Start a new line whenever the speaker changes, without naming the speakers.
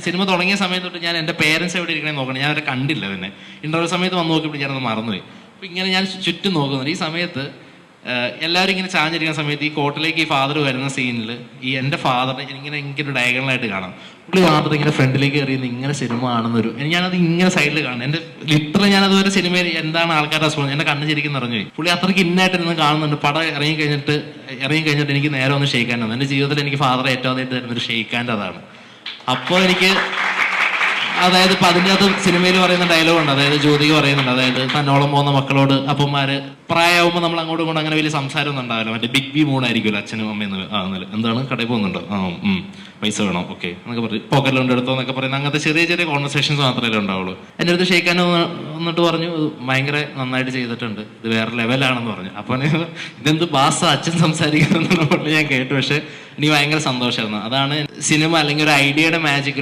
Cinema തുടങ്ങിയ സമയത്ത് തൊട്ട് ഞാൻ എൻ്റെ പേരൻസ് എവിടെ ഇരിക്കണേ നോക്കണം, ഞാൻ അവരെ കണ്ടില്ല. പിന്നെ ഇന്റർവ്യൂ സമയത്ത് വന്ന് നോക്കിയപ്പോൾ ഞാനത് മറന്നുപോയി. അപ്പം ഇങ്ങനെ ഞാൻ ചുറ്റും നോക്കുന്നുണ്ട്. ഈ സമയത്ത് എല്ലാവരും ഇങ്ങനെ ചാഞ്ഞിരിക്കുന്ന സമയത്ത് ഈ കോട്ടിലേക്ക് ഈ ഫാദർ വരുന്ന സീനിൽ ഈ എൻ്റെ ഫാദറിനെ എനിക്കൊരു ഡയഗണലായിട്ട് കാണാം. പുള്ളി മാത്രം ഇങ്ങനെ ഫ്രണ്ടിലേക്ക് കയറിയുന്ന ഇങ്ങനെ സിനിമ കാണുന്നൊരു ഞാനത് ഇങ്ങനെ സൈഡിൽ കാണും. എൻ്റെ ലിറ്ററലി ഞാനതുവരെ സിനിമയിൽ എന്താണ് ആൾക്കാരുടെ അസുഖം എൻ്റെ കണ്ണ് ശരിക്കും നിറഞ്ഞുപോയി. പുള്ളി അത്രയ്ക്ക് ഇന്നായിട്ട് ഇരുന്ന് കാണുന്നുണ്ട്. പടം ഇറങ്ങി കഴിഞ്ഞിട്ട് എനിക്ക് നേരെ ഒന്ന് ഷെയ്ക്കാൻ തന്നു. എൻ്റെ ജീവിതത്തിൽ എനിക്ക് ഫാദറെ ഏറ്റവും ആദ്യമായിട്ട് തരുന്നൊരു ഷെയ്ക്കാൻ്റെ അതാണ്. അപ്പോൾ എനിക്ക് അതായത് ഇപ്പം അതിൻ്റെ അകത്ത് സിനിമയിൽ പറയുന്ന ഡയലോഗുണ്ട്, അതായത് ജ്യോതിക പറയുന്നുണ്ട്, അതായത് തന്നോളം പോകുന്ന മക്കളോട് അപ്പന്മാര് പ്രായമാകുമ്പോൾ നമ്മൾ അങ്ങോട്ടും ഇങ്ങോട്ടും അങ്ങനെ വലിയ സംസാരമൊന്നും ഉണ്ടാവില്ല. മറ്റേ ബിഗ് ബി മൂണായിരിക്കുമല്ലോ അച്ഛനും അമ്മയെന്ന് എന്താണ് കടയിൽ പോകുന്നുണ്ടോ, പൈസ വേണം, ഓക്കെ എന്നൊക്കെ പറയും, പോക്കറ്റിലുണ്ട് എടുത്തോ എന്നൊക്കെ പറയുന്നത്. അങ്ങനത്തെ ചെറിയ ചെറിയ കോൺവെർസേഷൻസ് മാത്രമേ ഉണ്ടാവുള്ളൂ. എൻ്റെ അടുത്ത് ഷെയ്ക്കാൻ വന്നിട്ട് പറഞ്ഞു, ഭയങ്കര നന്നായിട്ട് ചെയ്തിട്ടുണ്ട്, ഇത് വേറെ ലെവലാണെന്ന് പറഞ്ഞു. അപ്പോൾ ഇതെന്ത് ബാസ അച്ഛൻ സംസാരിക്കുന്നു ഞാൻ കേട്ടു. പക്ഷെ എനിക്ക് ഭയങ്കര സന്തോഷമായിരുന്നു. അതാണ് സിനിമ അല്ലെങ്കിൽ ഒരു ഐഡിയയുടെ മാജിക്